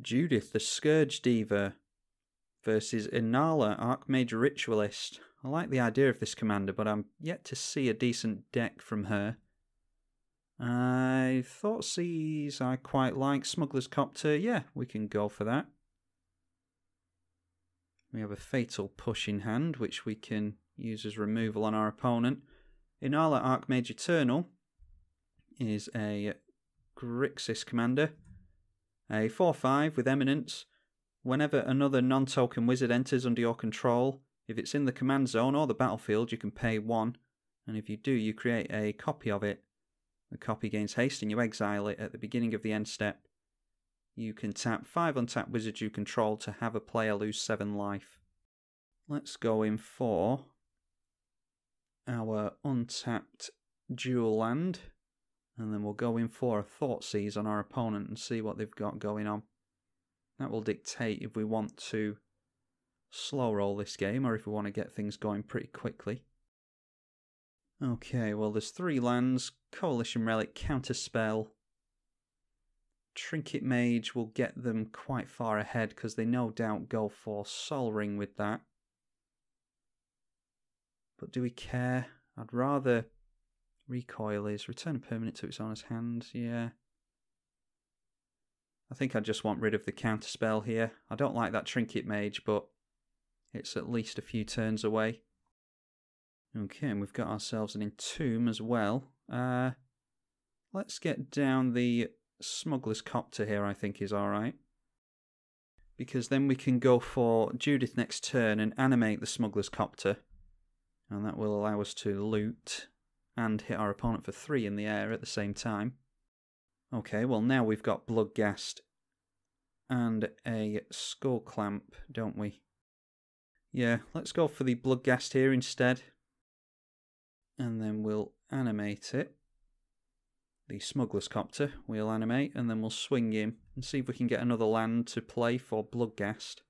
Judith, the Scourge Diva, versus Inalla, Archmage Ritualist. I like the idea of this commander, but I'm yet to see a decent deck from her. I thought Seas I quite like. Smuggler's Copter, yeah, we can go for that. We have a Fatal Push in hand, which we can use as removal on our opponent. Inalla, Archmage Eternal, is a Grixis commander. A 4/5 with Eminence. Whenever another non-token wizard enters under your control, if it's in the command zone or the battlefield, you can pay 1. And if you do, you create a copy of it. The copy gains haste and you exile it at the beginning of the end step. You can tap 5 untapped wizards you control to have a player lose 7 life. Let's go in for our untapped dual land. And then we'll go in for a Thoughtseize on our opponent and see what they've got going on. That will dictate if we want to slow roll this game or if we want to get things going pretty quickly. Okay, well there's 3 lands, Coalition Relic, Counterspell. Trinket Mage will get them quite far ahead because they no doubt go for Sol Ring with that. But do we care? I'd rather... Recoil is return a permanent to its owner's hand, yeah. I think I just want rid of the counterspell here. I don't like that Trinket Mage, but it's at least a few turns away. Okay, and we've got ourselves an Entomb as well. Let's get down the Smuggler's Copter here, I think is alright. Because then we can go for Judith next turn and animate the Smuggler's Copter. And that will allow us to loot and hit our opponent for 3 in the air at the same time. Okay, well now we've got Bloodghast and a Skull Clamp, don't we? Yeah, let's go for the Bloodghast here instead. And then we'll animate it. The Smuggler's Copter we'll animate, and then we'll swing him and see if we can get another land to play for Bloodghast.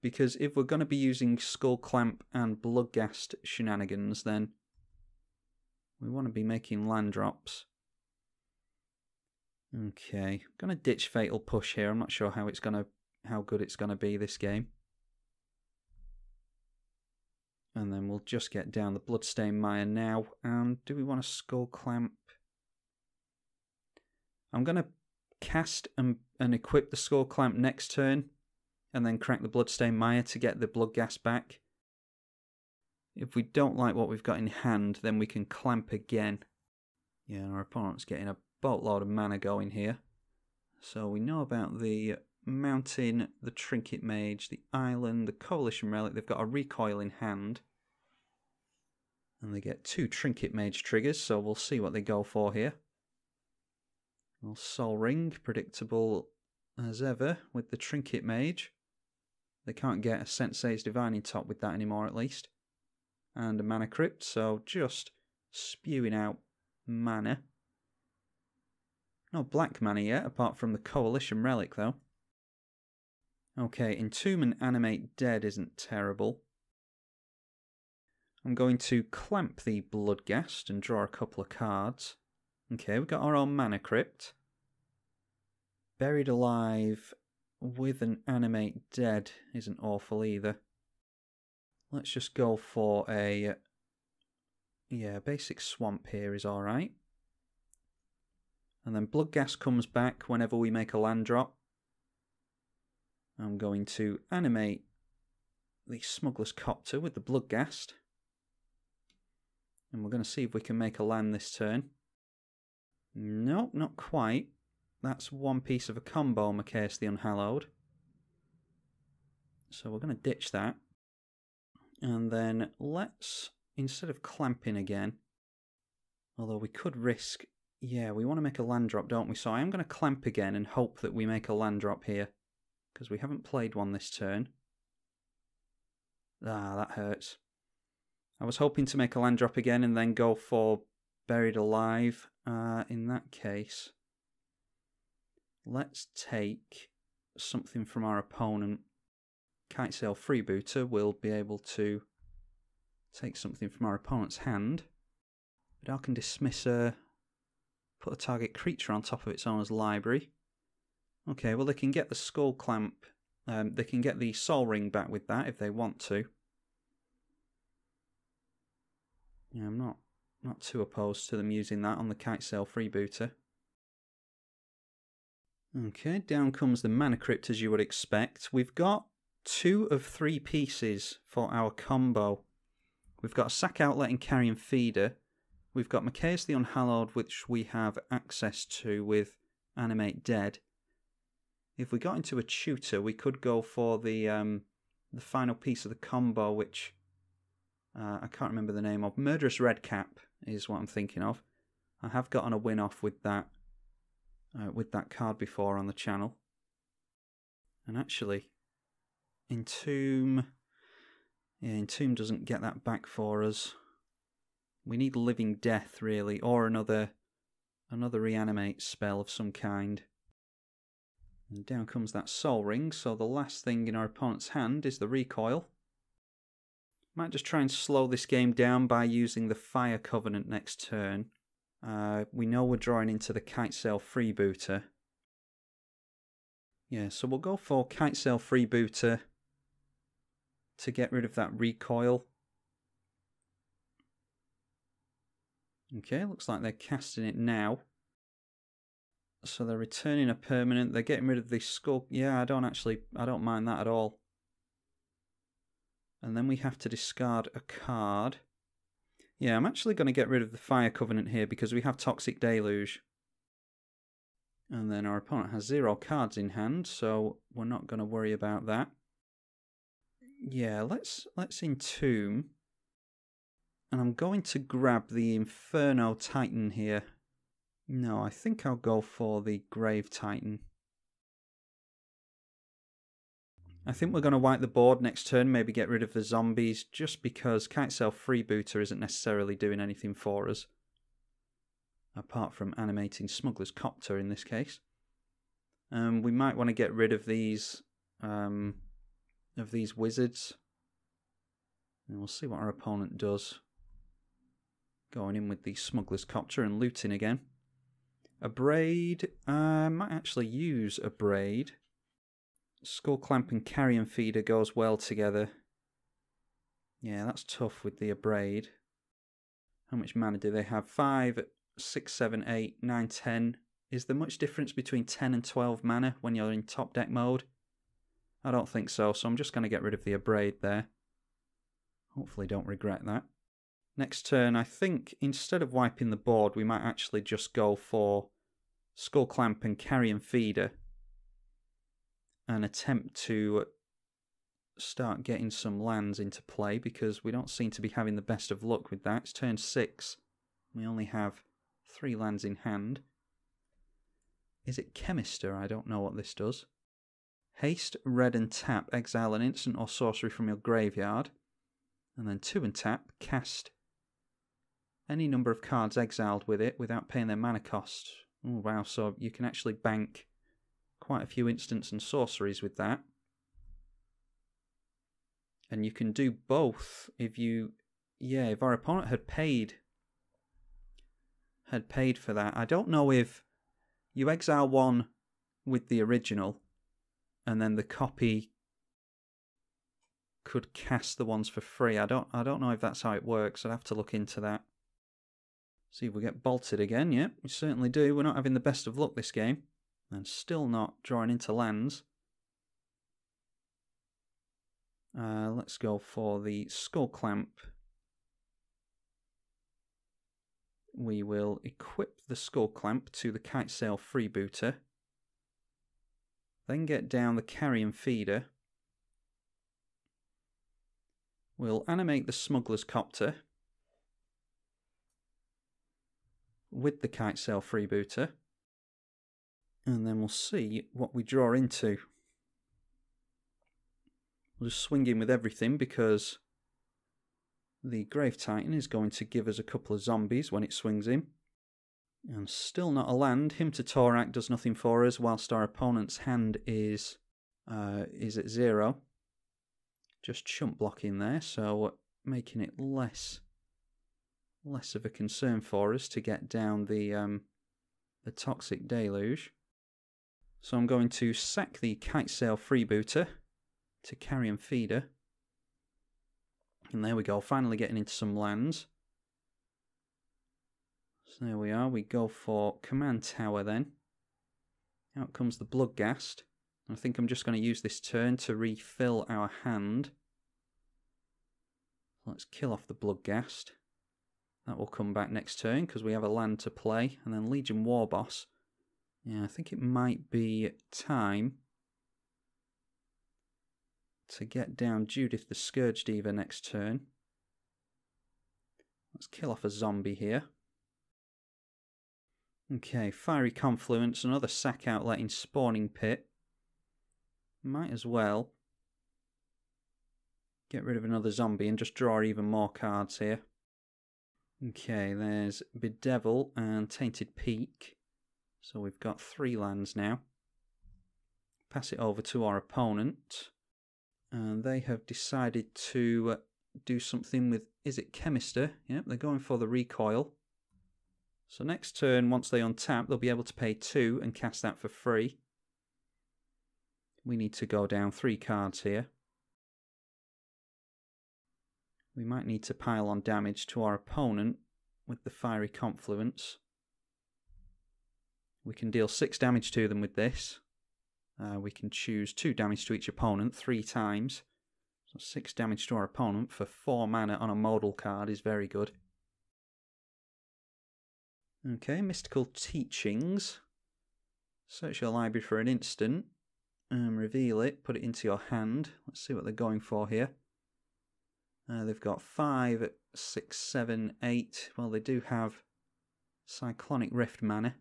Because if we're going to be using Skull Clamp and Bloodghast shenanigans, then we want to be making land drops. Okay, I'm going to ditch Fatal Push here. I'm not sure how good it's going to be this game. And then we'll just get down the Bloodstained Mire now. And do we want a Skull Clamp? I'm going to cast and equip the Skull Clamp next turn, and then crack the Bloodstained Mire to get the Bloodghast back. If we don't like what we've got in hand, then we can clamp again. Yeah, our opponent's getting a boatload of mana going here. So we know about the Mountain, the Trinket Mage, the Island, the Coalition Relic. They've got a Recoil in hand. And they get 2 Trinket Mage triggers, so we'll see what they go for here. Well, Sol Ring, predictable as ever with the Trinket Mage. They can't get a Sensei's Divining Top with that anymore, at least. And a Mana Crypt, so just spewing out mana. No black mana yet, apart from the Coalition Relic, though. Okay, Entomb and Animate Dead isn't terrible. I'm going to clamp the Bloodghast and draw a couple of cards. Okay, we've got our own Mana Crypt. Buried Alive with an Animate Dead isn't awful either. Let's just go for a... yeah, basic Swamp here is alright. And then Bloodghast comes back whenever we make a land drop. I'm going to animate the Smuggler's Copter with the Bloodghast. And we're going to see if we can make a land this turn. Nope, not quite. That's one piece of a combo, Macace the Unhallowed. So we're going to ditch that. And then let's, instead of clamping again, although we could risk, yeah, we want to make a land drop, don't we? So I am going to clamp again and hope that we make a land drop here, because we haven't played one this turn. Ah, that hurts. I was hoping to make a land drop again and then go for Buried Alive. In that case, let's take something from our opponent. Kitesail Freebooter will be able to take something from our opponent's hand. But I can Dismisser, put a target creature on top of its owner's library. Okay, well they can get the skull clamp. They can get the soul ring back with that if they want to. Yeah, I'm not too opposed to them using that on the Kitesail freebooter. Okay, down comes the Mana Crypt as you would expect. We've got 2 of 3 pieces for our combo. We've got a Sack Outlet and Carrion Feeder. We've got Macaeus the Unhallowed, which we have access to with Animate Dead. If we got into a tutor, we could go for the final piece of the combo, which I can't remember the name of. Murderous Redcap is what I'm thinking of. I have gotten a win off with that card before on the channel. And actually, Entomb doesn't get that back for us. We need Living Death, really, or another reanimate spell of some kind. And down comes that Soul Ring, so the last thing in our opponent's hand is the Recoil. Might just try and slow this game down by using the Fire Covenant next turn. We know we're drawing into the Kitesail freebooter. Yeah, so we'll go for Kitesail freebooter to get rid of that Recoil. Okay, looks like they're casting it now. So they're returning a permanent. They're getting rid of the skull. Yeah, I don't mind that at all. And then we have to discard a card. Yeah, I'm actually going to get rid of the Fire Covenant here because we have Toxic Deluge. And then our opponent has 0 cards in hand, so we're not going to worry about that. Yeah, let's Entomb. And I'm going to grab the Inferno Titan here. No, I think I'll go for the Grave Titan. I think we're going to wipe the board next turn, maybe get rid of the zombies, just because Kitesail freebooter isn't necessarily doing anything for us. Apart from animating Smuggler's Copter in this case. We might want to get rid of these wizards. And we'll see what our opponent does. Going in with the Smuggler's Copter and looting again. A Braid. Might actually use a Braid. Skull Clamp and Carrion Feeder goes well together. Yeah, that's tough with the Abrade. How much mana do they have? 5, 6, 7, 8, 9, 10. Is there much difference between 10 and 12 mana when you're in top deck mode? I don't think so, so I'm just going to get rid of the Abrade there. Hopefully don't regret that. Next turn, I think instead of wiping the board, we might actually just go for Skull Clamp and Carrion Feeder. And attempt to start getting some lands into play because we don't seem to be having the best of luck with that. It's turn 6. We only have 3 lands in hand. Is it Chemister? I don't know what this does. Haste, red and tap. Exile an instant or sorcery from your graveyard. And then 2 and tap. Cast any number of cards exiled with it without paying their mana cost. Oh wow, so you can actually bank quite a few instants and sorceries with that. And you can do both if if our opponent had paid for that. I don't know if you exile one with the original and then the copy could cast the ones for free. I don't know if that's how it works. I'd have to look into that. See if we get bolted again. Yeah, we certainly do. We're not having the best of luck this game. And still not drawing into lands. Let's go for the Skull Clamp. We will equip the Skull Clamp to the Kitesail freebooter. Then get down the Carrion Feeder. We'll animate the Smuggler's Copter with the Kitesail freebooter. And then we'll see what we draw into. We'll just swing in with everything because the Grave Titan is going to give us a couple of zombies when it swings in. And still not a land. Hymn to Torak does nothing for us whilst our opponent's hand is at 0. Just chump blocking there, so making it less of a concern for us to get down the Toxic Deluge. So I'm going to sack the Kite Sail Freebooter to Carrion Feeder. And there we go, finally getting into some lands. So there we are, we go for Command Tower then. Out comes the Bloodghast. I think I'm just going to use this turn to refill our hand. Let's kill off the Bloodghast. That will come back next turn because we have a land to play. And then Legion Warboss. Yeah, I think it might be time to get down Judith the Scourge Diva next turn. Let's kill off a zombie here. Okay, Fiery Confluence, another sack outlet in Spawning Pit. Might as well get rid of another zombie and just draw even more cards here. Okay, there's Bedevil and Tainted Peak. So we've got 3 lands now. Pass it over to our opponent. And they have decided to do something with, is it Chemister? Yep, they're going for the recoil. So next turn, once they untap, they'll be able to pay 2 and cast that for free. We need to go down 3 cards here. We might need to pile on damage to our opponent with the Fiery Confluence. We can deal 6 damage to them with this. We can choose 2 damage to each opponent 3 times. So 6 damage to our opponent for 4 mana on a modal card is very good. Okay, Mystical Teachings. Search your library for an instant. Reveal it, put it into your hand. Let's see what they're going for here. They've got 5, 6, 7, 8. Well, they do have Cyclonic Rift mana.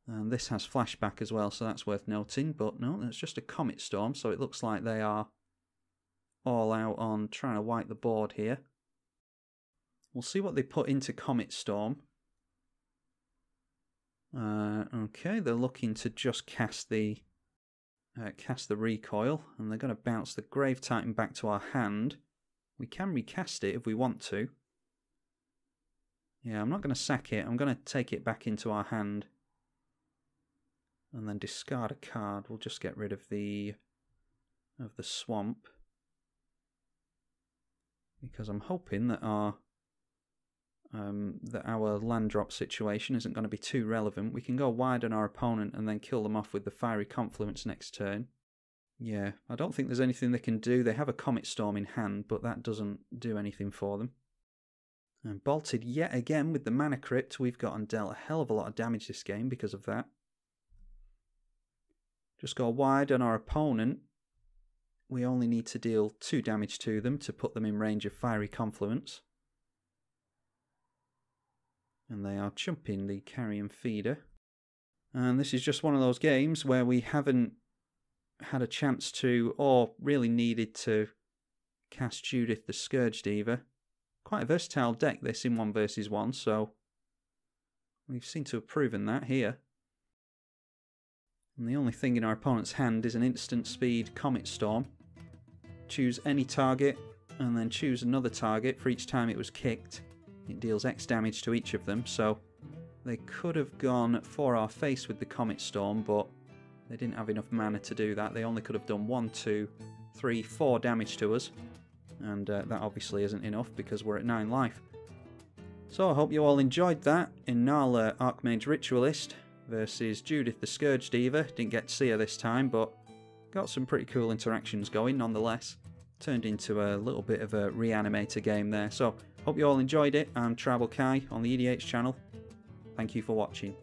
And this has flashback as well, so that's worth noting. But no, that's just a Comet Storm, so it looks like they are all out on trying to wipe the board here. We'll see what they put into Comet Storm. Okay, they're looking to just cast the recoil, and they're going to bounce the Grave Titan back to our hand. We can recast it if we want to. Yeah, I'm not going to sack it. I'm going to take it back into our hand. And then discard a card. We'll just get rid of the swamp. Because I'm hoping that our land drop situation isn't going to be too relevant. We can go wide on our opponent and then kill them off with the Fiery Confluence next turn. Yeah, I don't think there's anything they can do. They have a Comet Storm in hand, but that doesn't do anything for them. And bolted yet again with the Mana Crypt. We've gotten dealt a hell of a lot of damage this game because of that. Just go wide on our opponent. We only need to deal 2 damage to them to put them in range of Fiery Confluence. And they are chumping the Carrion Feeder. And this is just one of those games where we haven't had a chance to, or really needed to, cast Judith the Scourge Diva. Quite a versatile deck this in 1 versus 1, so we've seemed to have proven that here. And the only thing in our opponent's hand is an instant speed Comet Storm. Choose any target and then choose another target for each time it was kicked. It deals X damage to each of them, so they could have gone for our face with the Comet Storm, but they didn't have enough mana to do that. They only could have done 1, 2, 3, 4 damage to us, and that obviously isn't enough because we're at 9 life. So I hope you all enjoyed that. Inalla Archmage Ritualist versus Judith the Scourge Diva. Didn't get to see her this time, but got some pretty cool interactions going nonetheless. Turned into a little bit of a reanimator game there. So hope you all enjoyed it. I'm tribalkai on the EDH channel. Thank you for watching.